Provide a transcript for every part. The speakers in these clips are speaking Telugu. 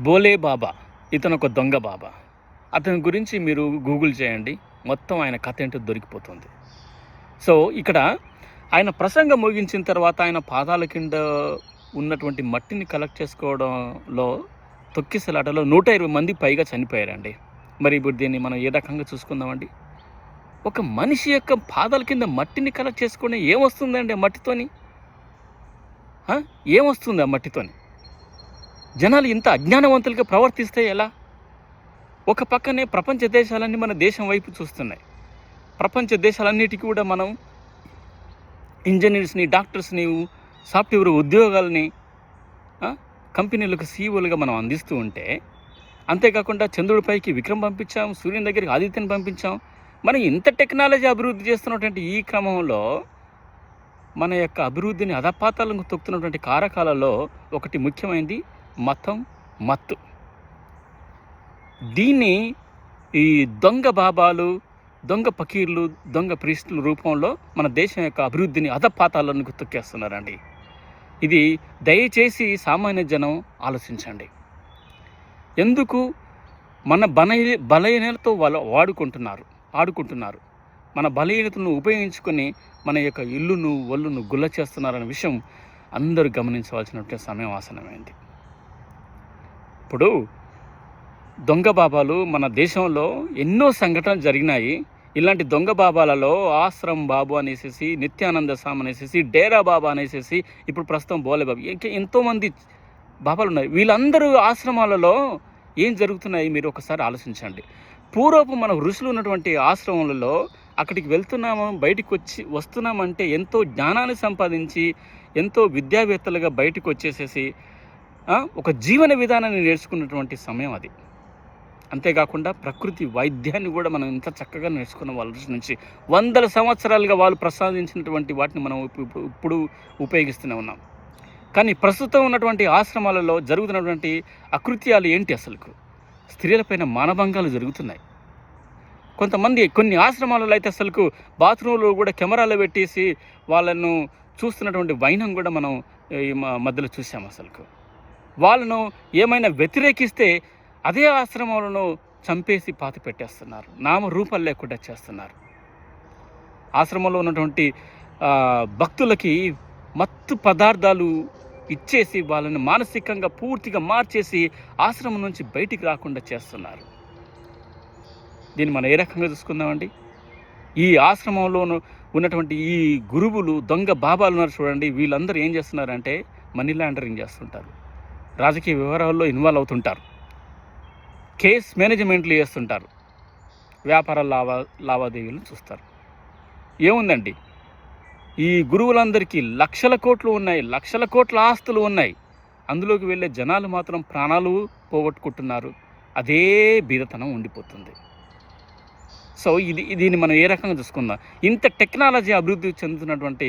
భోలే బాబా ఇతను ఒక దొంగ బాబా. అతని గురించి మీరు గూగుల్ చేయండి, మొత్తం ఆయన కథ ఏంటో దొరికిపోతుంది. సో ఇక్కడ ఆయన ప్రసంగం ముగించిన తర్వాత ఆయన పాదాల కింద ఉన్నటువంటి మట్టిని కలెక్ట్ చేసుకోవడంలో తొక్కిసలాటలో 120 మంది పైగా చనిపోయారండి. మరి ఇప్పుడు దీన్ని మనం ఏ రకంగా చూసుకుందామండి? ఒక మనిషి యొక్క పాదాల కింద మట్టిని కలెక్ట్ చేసుకుని ఏమొస్తుందండి ఆ మట్టితోని? ఏమొస్తుంది ఆ మట్టితోని? జనాలు ఇంత అజ్ఞానవంతులుగా ప్రవర్తిస్తే ఎలా? ఒక పక్కనే ప్రపంచ దేశాలన్నీ మన దేశం వైపు చూస్తున్నాయి. ప్రపంచ దేశాలన్నిటికీ కూడా మనం ఇంజనీర్స్ని, డాక్టర్స్ని, సాఫ్ట్వేర్ ఉద్యోగాలని కంపెనీలకు సీఈఓలుగా మనం అందిస్తూ ఉంటే, అంతేకాకుండా చంద్రుడిపైకి విక్రమ్ పంపించాం, సూర్యుని దగ్గరికి ఆదిత్యని పంపించాం. మనం ఇంత టెక్నాలజీ అభివృద్ధి చేస్తున్నటువంటి ఈ క్రమంలో మన యొక్క అభివృద్ధిని అధపాతాలకు తొక్కుతున్నటువంటి కారకాలలో ఒకటి ముఖ్యమైనది మత్తు. దీన్ని ఈ దొంగ బాబాలు, దొంగ పకీర్లు, దొంగ ప్రీస్టుల రూపంలో మన దేశం యొక్క అభివృద్ధిని అధపాతాలకు తొక్కేస్తున్నారండి. ఇది దయచేసి సామాన్య జనం ఆలోచించండి. ఎందుకు మన బలహీనతతో వాళ్ళు ఆడుకుంటున్నారు. మన బలహీనతను ఉపయోగించుకొని మన యొక్క ఇల్లును ఒళ్ళును గుల్ల చేస్తున్నారనే విషయం అందరూ గమనించవలసినటువంటి సమయం ఆసనమైంది. ఇప్పుడు దొంగ బాబాలు మన దేశంలో ఎన్నో సంఘటనలు జరిగినాయి. ఇలాంటి దొంగ బాబాలలో ఆశ్రమ్ బాబు అనేసి, నిత్యానంద స్వామి అనేసి, డేరా బాబా అనేసి, ఇప్పుడు ప్రస్తుతం భోలే బాబు, ఇంకా ఎంతోమంది బాబాలు ఉన్నాయి. వీళ్ళందరూ ఆశ్రమాలలో ఏం జరుగుతున్నాయి మీరు ఒకసారి ఆలోచించండి. పూర్వపు మన ఋషులు ఉన్నటువంటి ఆశ్రమాలలో అక్కడికి వెళ్తున్నాము, బయటికి వస్తున్నామంటే ఎంతో జ్ఞానాన్ని సంపాదించి, ఎంతో విద్యావేత్తలుగా బయటకు వచ్చేసేసి ఒక జీవన విధానాన్ని నేర్చుకున్నటువంటి సమయం అది. అంతేకాకుండా ప్రకృతి వైద్యాన్ని కూడా మనం ఇంత చక్కగా నేర్చుకున్న వాళ్ళ నుంచి వందల సంవత్సరాలుగా వాళ్ళు ప్రసాదించినటువంటి వాటిని మనం ఇప్పుడు ఉపయోగిస్తూనే ఉన్నాం. కానీ ప్రస్తుతం ఉన్నటువంటి ఆశ్రమాలలో జరుగుతున్నటువంటి అకృత్యాలు ఏంటి? అసలుకు స్త్రీలపైన మానభంగాలు జరుగుతున్నాయి. కొన్ని ఆశ్రమాలలో అయితే అసలుకు బాత్రూంలో కూడా కెమెరాలు పెట్టేసి వాళ్ళను చూస్తున్నటువంటి వైనం కూడా మనం ఈ మధ్యలో చూసాం. అసలుకు వాళ్ళను ఏమైనా వ్యతిరేకిస్తే అదే ఆశ్రమాలను చంపేసి పాతి పెట్టేస్తున్నారు, నామరూపాలు లేకుండా చేస్తున్నారు. ఆశ్రమంలో ఉన్నటువంటి భక్తులకి మత్తు పదార్థాలు ఇచ్చేసి వాళ్ళని మానసికంగా పూర్తిగా మార్చేసి ఆశ్రమం నుంచి బయటికి రాకుండా చేస్తున్నారు. దీన్ని మనం ఏ రకంగా చూసుకుందామండి? ఈ ఆశ్రమంలో ఉన్నటువంటి ఈ గురువులు, దొంగ బాబాలు ఉన్నారు చూడండి, వీళ్ళందరూ ఏం చేస్తున్నారంటే మనీ లాండరింగ్ చేస్తుంటారు, రాజకీయ వ్యవహారాల్లో ఇన్వాల్వ్ అవుతుంటారు, కేస్ మేనేజ్మెంట్లు చేస్తుంటారు, వ్యాపార లావాదేవీలు చూస్తారు. ఏముందండి, ఈ గురువులందరికీ లక్షల కోట్లు ఉన్నాయి, లక్షల కోట్ల ఆస్తులు ఉన్నాయి. అందులోకి వెళ్ళే జనాలు మాత్రం ప్రాణాలు పోగొట్టుకుంటున్నారు. అదే బీదతనం ఉండిపోతుంది. సో దీన్ని మనం ఏ రకంగా చూసుకుందాం? ఇంత టెక్నాలజీ అభివృద్ధి చెందుతున్నటువంటి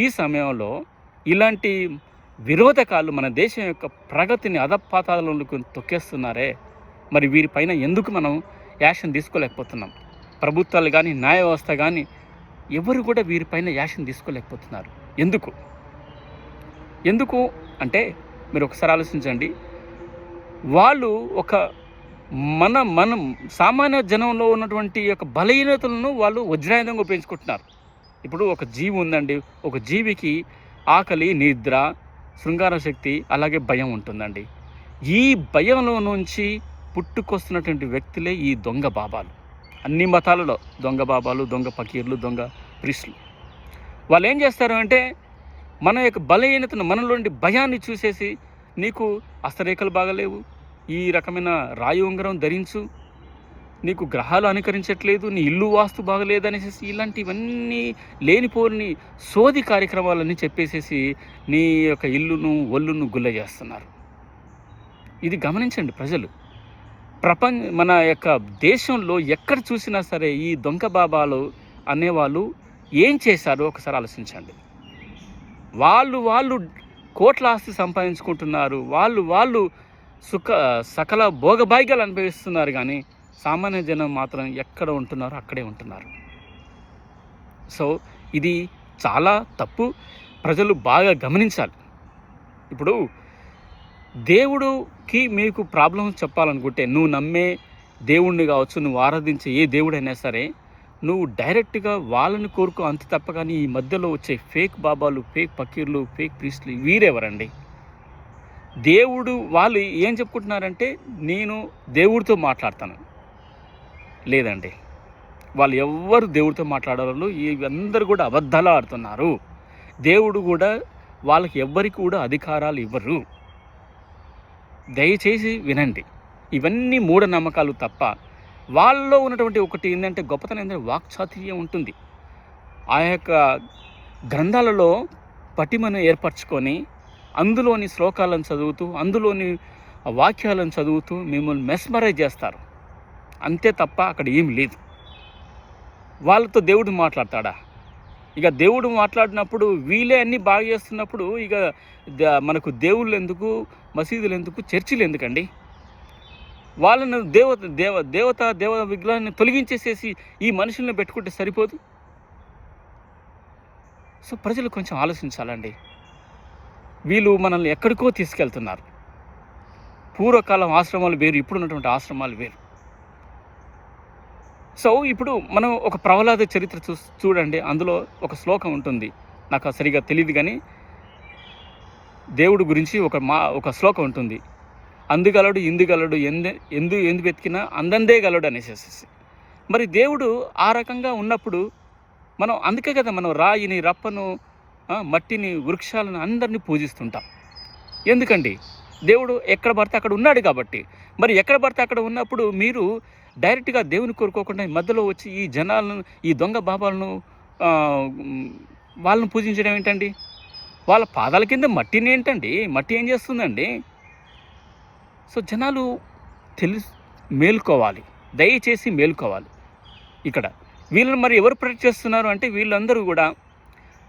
ఈ సమయంలో ఇలాంటి విరోధకాలు మన దేశం యొక్క ప్రగతిని అధపాతాలకు తొక్కేస్తున్నారే. మరి వీరిపైన ఎందుకు మనం యాక్షన్ తీసుకోలేకపోతున్నాం? ప్రభుత్వాలు కానీ, న్యాయ వ్యవస్థ కానీ ఎవరు కూడా వీరిపైన యాక్షన్ తీసుకోలేకపోతున్నారు. ఎందుకు అంటే మీరు ఒకసారి ఆలోచించండి. వాళ్ళు ఒక మనం సామాన్య జనంలో ఉన్నటువంటి యొక్క బలహీనతలను వాళ్ళు వజ్రాయుధంగా ఉపయోగించుకుంటున్నారు. ఇప్పుడు ఒక జీవి ఉందండి, ఒక జీవికి ఆకలి, నిద్ర, శృంగార శక్తి, అలాగే భయం ఉంటుందండి. ఈ భయంలో నుంచి పుట్టుకొస్తున్నటువంటి వ్యక్తులే ఈ దొంగ బాబాలు. అన్ని మతాలలో దొంగ బాబాలు, దొంగ పకీర్లు, దొంగ ప్రీస్టులు. వాళ్ళు ఏం చేస్తారు అంటే మన యొక్క బలహీనతను, మనలోని భయాన్ని చూసేసి, నీకు హస్తరేఖలు బాగలేవు, ఈ రకమైన రాయి ఉంగరం ధరించు, నీకు గ్రహాలు అనుకరించట్లేదు, నీ ఇల్లు వాస్తు బాగలేదనేసి ఇలాంటివన్నీ లేనిపోని సోది కార్యక్రమాలన్నీ చెప్పేసేసి నీ యొక్క ఇల్లును ఒళ్ళును గుల్ల చేస్తున్నారు. ఇది గమనించండి ప్రజలు. మన యొక్క దేశంలో ఎక్కడ చూసినా సరే ఈ దొంగ బాబాలు అనేవాళ్ళు ఏం చేశారో ఒకసారి ఆలోచించండి. వాళ్ళు కోట్ల ఆస్తి సంపాదించుకుంటున్నారు, వాళ్ళు సకల భోగభాగ్యాలు అనుభవిస్తున్నారు. కానీ సామాన్య జనం మాత్రం ఎక్కడ ఉంటున్నారో అక్కడే ఉంటున్నారు. సో ఇది చాలా తప్పు, ప్రజలు బాగా గమనించాలి. ఇప్పుడు దేవుడు మీకు ప్రాబ్లమ్స్ చెప్పాలనుకుంటే, నువ్వు నమ్మే దేవుణ్ణి కావచ్చు, నువ్వు ఆరాధించే ఏ దేవుడైనా సరే, నువ్వు డైరెక్ట్గా వాళ్ళని కోరుకో అంతే తప్ప. కానీ ఈ మధ్యలో వచ్చే ఫేక్ బాబాలు, ఫేక్ పకీర్లు, ఫేక్ ప్రీస్టులు వీరెవరండి? దేవుడు వాళ్ళు ఏం చెప్పుకుంటున్నారంటే, నేను దేవుడితో మాట్లాడతాను. లేదండి, వాళ్ళు ఎవ్వరు దేవుడితో మాట్లాడారు. ఇవందరూ కూడా అబద్ధాలు ఆడుతున్నారు. దేవుడు కూడా వాళ్ళకి ఎవ్వరికి కూడా అధికారాలు ఇవ్వరు. దయచేసి వినండి. ఇవన్నీ మూఢనమ్మకాలు తప్ప. వాళ్ళలో ఉన్నటువంటి ఒకటి ఏంటంటే, గొప్పతనం ఏంటంటే వాక్చాతుర్యం ఉంటుంది. ఆ యొక్క గ్రంథాలలో పటిమను ఏర్పరచుకొని అందులోని శ్లోకాలను చదువుతూ, అందులోని వాక్యాలను చదువుతూ మిమ్మల్ని మెస్మరైజ్ చేస్తారు. అంతే తప్ప అక్కడ ఏం లేదు. వాళ్ళతో దేవుడు మాట్లాడతాడా? ఇక దేవుడు మాట్లాడినప్పుడు వీళ్ళే అన్నీ బాగా చేస్తున్నప్పుడు ఇక మనకు దేవుళ్ళు ఎందుకు, మసీదులు ఎందుకు, చర్చిలు ఎందుకండి? వాళ్ళను దేవ విగ్రహాన్ని తొలగించేసేసి ఈ మనుషుల్ని పెట్టుకుంటే సరిపోదు. సో ప్రజలు కొంచెం ఆలోచించాలండి. వీళ్ళు మనల్ని ఎక్కడికో తీసుకెళ్తున్నారు. పూర్వకాలం ఆశ్రమాలు వేరు, ఇప్పుడున్నటువంటి ఆశ్రమాలు వేరు. సో ఇప్పుడు మనం ఒక ప్రహ్లాద చరిత్ర చూడండి. అందులో ఒక శ్లోకం ఉంటుంది, నాకు సరిగా తెలియదు కానీ దేవుడు గురించి ఒక శ్లోకం ఉంటుంది. అందుగలడు ఇందుగలడు ఎందు వెతికినా అందందే గలడు అనేసేసి. మరి దేవుడు ఆ రకంగా ఉన్నప్పుడు మనం అందుకే కదా మనం రాయిని, రప్పను, మట్టిని, వృక్షాలను అందరినీ పూజిస్తుంటాం. ఎందుకండి? దేవుడు ఎక్కడ పడితే అక్కడ ఉన్నాడు కాబట్టి. మరి ఎక్కడ పడితే అక్కడ ఉన్నప్పుడు మీరు డైరెక్ట్గా దేవుని కోరుకోకుండా మధ్యలో వచ్చి ఈ జనాలను, ఈ దొంగ బాబాలను వాళ్ళను పూజించడం ఏంటండి? వాళ్ళ పాదాల కింద మట్టిని ఏంటండి? మట్టి ఏం చేస్తుందండి? సో జనాలు మేలుకోవాలి, దయచేసి మేలుకోవాలి. ఇక్కడ వీళ్ళని మరి ఎవరు ప్రొటెక్ట్ చేస్తున్నారు అంటే, వీళ్ళందరూ కూడా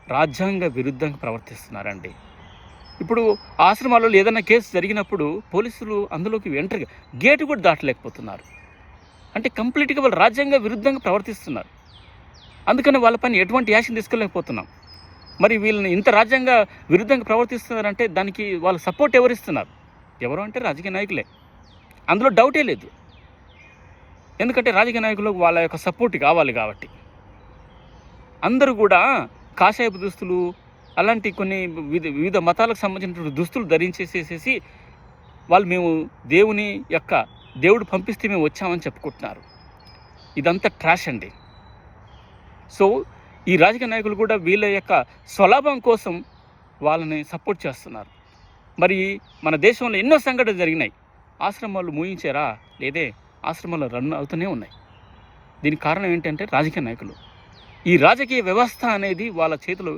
రాజ్యాంగ విరుద్ధంగా ప్రవర్తిస్తున్నారండి. ఇప్పుడు ఆశ్రమాల్లో ఏదైనా కేసు జరిగినప్పుడు పోలీసులు అందులోకి ఎంట్రీ గేటు కూడా దాటలేకపోతున్నారు. అంటే కంప్లీట్గా వాళ్ళు రాజ్యాంగ విరుద్ధంగా ప్రవర్తిస్తున్నారు. అందుకని వాళ్ళపైన ఎటువంటి యాక్షన్ తీసుకోలేకపోతున్నాం. మరి వీళ్ళని ఇంత రాజ్యాంగ విరుద్ధంగా ప్రవర్తిస్తున్నారంటే దానికి వాళ్ళు సపోర్ట్ ఎవరిస్తున్నారు? ఎవరు అంటే రాజకీయ నాయకులే. అందులో డౌటే లేదు. ఎందుకంటే రాజకీయ నాయకులకు వాళ్ళ యొక్క సపోర్ట్ కావాలి కాబట్టి. అందరూ కూడా కాషాయపు దుస్తులు, అలాంటి కొన్ని వివిధ మతాలకు సంబంధించినటువంటి దుస్తులు ధరించేసేసి వాళ్ళు మేము దేవుడు పంపిస్తే మేము వచ్చామని చెప్పుకుంటున్నారు. ఇదంతా ట్రాష్ అండి. సో ఈ రాజకీయ నాయకులు కూడా వీళ్ళ యొక్క స్వలాభం కోసం వాళ్ళని సపోర్ట్ చేస్తున్నారు. మరి మన దేశంలో ఎన్నో సంఘటనలు జరిగినాయి. ఆశ్రమాలు మూయించారా? లేదే, ఆశ్రమాలు రన్ అవుతూనే ఉన్నాయి. దీనికి కారణం ఏంటంటే రాజకీయ నాయకులు. ఈ రాజకీయ వ్యవస్థ అనేది వాళ్ళ చేతిలో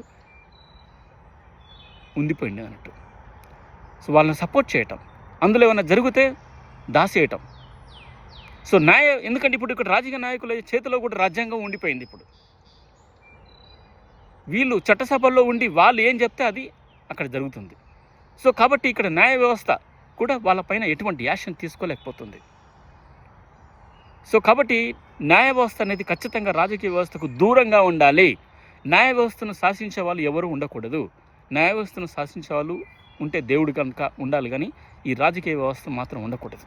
ఉండిపోయింది అన్నట్టు. సో వాళ్ళని సపోర్ట్ చేయటం, అందులో ఏమైనా జరిగితే దాసేయటం. సో ఎందుకంటే ఇప్పుడు ఇక్కడ రాజకీయ నాయకుల చేతిలో కూడా రాజ్యాంగం ఉండిపోయింది. ఇప్పుడు వీళ్ళు చట్టసభల్లో ఉండి వాళ్ళు ఏం చెప్తే అది అక్కడ జరుగుతుంది. సో కాబట్టి ఇక్కడ న్యాయ వ్యవస్థ కూడా వాళ్ళపైన ఎటువంటి యాక్షన్ తీసుకోలేకపోతుంది. సో కాబట్టి న్యాయ వ్యవస్థ అనేది ఖచ్చితంగా రాజకీయ వ్యవస్థకు దూరంగా ఉండాలి. న్యాయ వ్యవస్థను శాసించే వాళ్ళు ఎవరు ఉండకూడదు. న్యాయ వ్యవస్థను శాసించే వాళ్ళు ఉంటే దేవుడు కనుక ఉండాలి, కానీ ఈ రాజకీయ వ్యవస్థ మాత్రం ఉండకూడదు.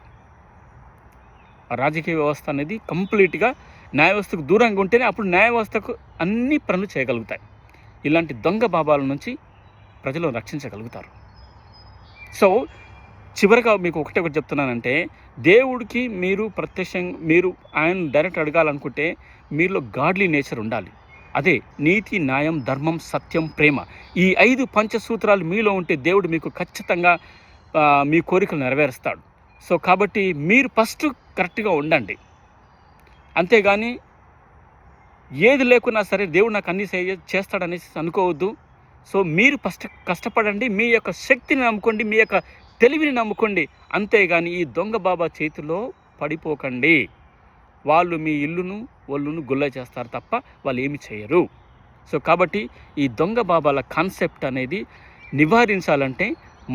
ఆ రాజకీయ వ్యవస్థ అనేది కంప్లీట్గా న్యాయ వ్యవస్థకు దూరంగా ఉంటేనే అప్పుడు న్యాయ వ్యవస్థకు అన్ని పనులు చేయగలుగుతాయి. ఇలాంటి దొంగ బాబాల నుంచి ప్రజలు రక్షించగలుగుతారు. సో చివరిగా మీకు ఒకటి చెప్తున్నానంటే, దేవుడికి మీరు ఆయన డైరెక్ట్ అడగాలనుకుంటే మీలో గాడ్లీ నేచర్ ఉండాలి. అదే నీతి, న్యాయం, ధర్మం, సత్యం, ప్రేమ. ఈ 5 పంచసూత్రాలు మీలో ఉంటే దేవుడు మీకు ఖచ్చితంగా మీ కోరికలు నెరవేరుస్తాడు. సో కాబట్టి మీరు ఫస్ట్ కరెక్ట్గా ఉండండి. అంతేగాని ఏది లేకున్నా సరే దేవుడు నాకు అన్నీ చేస్తాడనేసి అనుకోవద్దు. సో మీరు ఫస్ట్ కష్టపడండి, మీ యొక్క శక్తిని నమ్ముకోండి, మీ యొక్క తెలివిని నమ్ముకోండి. అంతేగాని ఈ దొంగ బాబా చేతిలో పడిపోకండి. వాళ్ళు మీ ఒళ్ళును గుల్ల చేస్తారు తప్ప వాళ్ళు ఏమి చేయరు. సో కాబట్టి ఈ దొంగ బాబాల కాన్సెప్ట్ అనేది నివారించాలంటే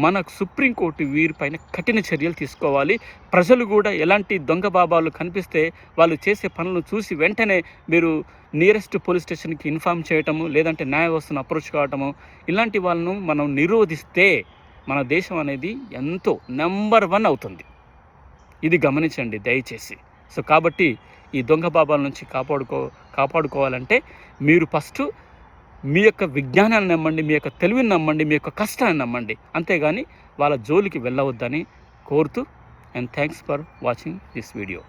మనకు సుప్రీంకోర్టు వీరిపైన కఠిన చర్యలు తీసుకోవాలి. ప్రజలు కూడా ఎలాంటి దొంగ బాబాలు కనిపిస్తే వాళ్ళు చేసే పనులను చూసి వెంటనే మీరు నియరెస్ట్ పోలీస్ స్టేషన్కి ఇన్ఫామ్ చేయటము, లేదంటే న్యాయ వ్యవస్థను అప్రోచ్ కావటము, ఇలాంటి వాళ్ళను మనం నిరోధిస్తే మన దేశం అనేది ఎంతో నెంబర్ 1 అవుతుంది. ఇది గమనించండి దయచేసి. సో కాబట్టి ఈ దొంగ బాబాల నుంచి కాపాడుకోవాలంటే మీరు ఫస్ట్ మీ యొక్క విజ్ఞానాన్ని నమ్మండి, మీ యొక్క తెలివిని నమ్మండి, మీ యొక్క కష్టాన్ని నమ్మండి. అంతేగాని వాళ్ళ జోలికి వెళ్ళవద్దని కోరుతూ, and thanks for watching this video.